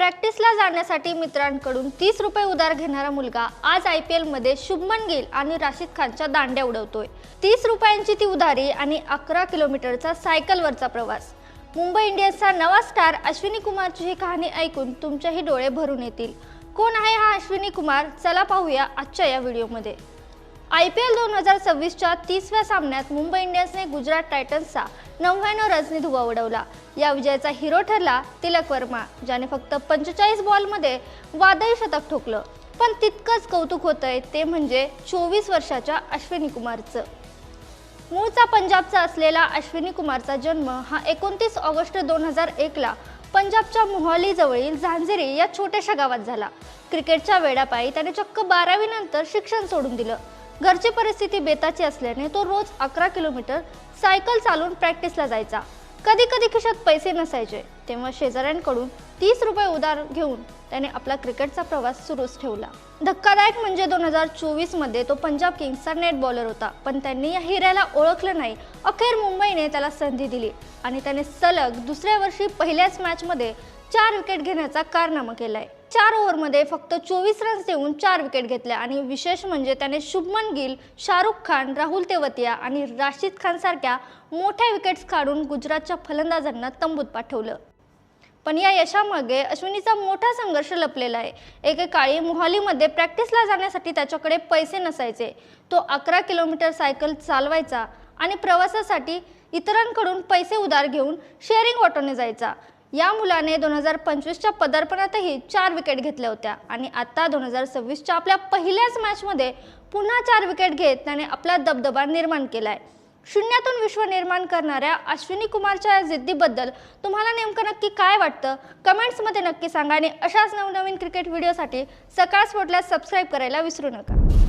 प्रॅक्टिसला जाण्यासाठी मित्रांकडून 30 रुपये उधार घेणारा मुलगा आज IPL मध्ये शुभमन गिल आणि राशिद खानच्या दांड्या उडवतोय। 30 रुपयांची ती उधारी आणि 11 किलोमीटरचा सायकलवरचा प्रवास। मुंबई इंडियन्सचा नवा स्टार अश्विनी कुमारची ही कहाणी ऐकून तुमचेही डोळे भरून येतील। कोण आहे हा अश्विनी कुमार? चला पाहूया आजच्या या व्हिडिओमध्ये। IPL 2026च्या 30व्या सामन्यात मुंबई इंडियन्सने गुजरात टायटन्सचा 99 रन्सनी धुव्वा उडवला। या विजयाचा हिरो ठरला तिलक वर्मा, ज्याने फक्त 45 बॉलमध्ये वादळी शतक ठोकलं। पण तितकंच कौतुक होतंय ते म्हणजे 24 वर्षाच्या अश्विनी कुमारचं। मूळचा पंजाबचा असलेला अश्विनी कुमारचा जन्म हा 29 ऑगस्ट 2001 ला पंजाबच्या मोहाली जवळील झांझरी या छोट्याशा गावात झाला। क्रिकेटच्या वेडापायी त्याने चक्क 12वी नंतर शिक्षण सोडून दिलं। घरची परिस्थिती बेताची असल्याने तो रोज 11 किलोमीटर सायकल चालून प्रॅक्टिसला जायचा। कधी कधी खिशात पैसे नसायचे, तेव्हा शेजाऱ्यांकडून 30 रुपये उधार घेऊन त्याने आपला क्रिकेटचा प्रवास सुरूच ठेवला। धक्कादायक म्हणजे 2024 मध्ये तो पंजाब किंग्सचा नेट बॉलर होता, पण त्यांनी या हिऱ्याला ओळखलं नाही। अखेर मुंबईने त्याला संधी दिली आणि त्याने सलग दुसऱ्या वर्षी पहिल्याच मॅचमध्ये 4 विकेट घेण्याचा कारनामा केलाय। 4 ओव्हरमध्ये फक्त 24 रन्स देऊन 4 विकेट घेतल्या आणि विशेष म्हणजे त्याने शुभमन गिल, शाहरुख खान, राहुल तेवतिया आणि राशिद खान सारख्या मोठ्या विकेट्स काढून गुजरातच्या फलंदाजांना तंबूत पाठवलं। पण या यशामागे अश्विनीचा मोठा संघर्ष लपलेला आहे। एकेकाळी मोहालीमध्ये प्रॅक्टिसला जाण्यासाठी त्याच्याकडे पैसे नसायचे। तो 11 किलोमीटर सायकल चालवायचा आणि प्रवासासाठी इतरांकडून पैसे उधार घेऊन शेअरिंग ऑटोने जायचा। या मुलाने 2025च्या पदार्पणातही 4 विकेट घेतल्या होत्या आणि आता 2026च्या आपल्या पहिल्याच मॅचमध्ये पुन्हा 4 विकेट घेत त्याने आपला दबदबा निर्माण केलाय। शून्यातून विश्व निर्माण करणाऱ्या अश्विनी कुमारच्या या जिद्दीबद्दल तुम्हाला नेमकं नक्की काय वाटतं? कमेंट्समध्ये नक्की सांगा आणि अशाच नवनवीन क्रिकेट व्हिडिओसाठी सकाळ स्पोर्टला सबस्क्राईब करायला विसरू नका।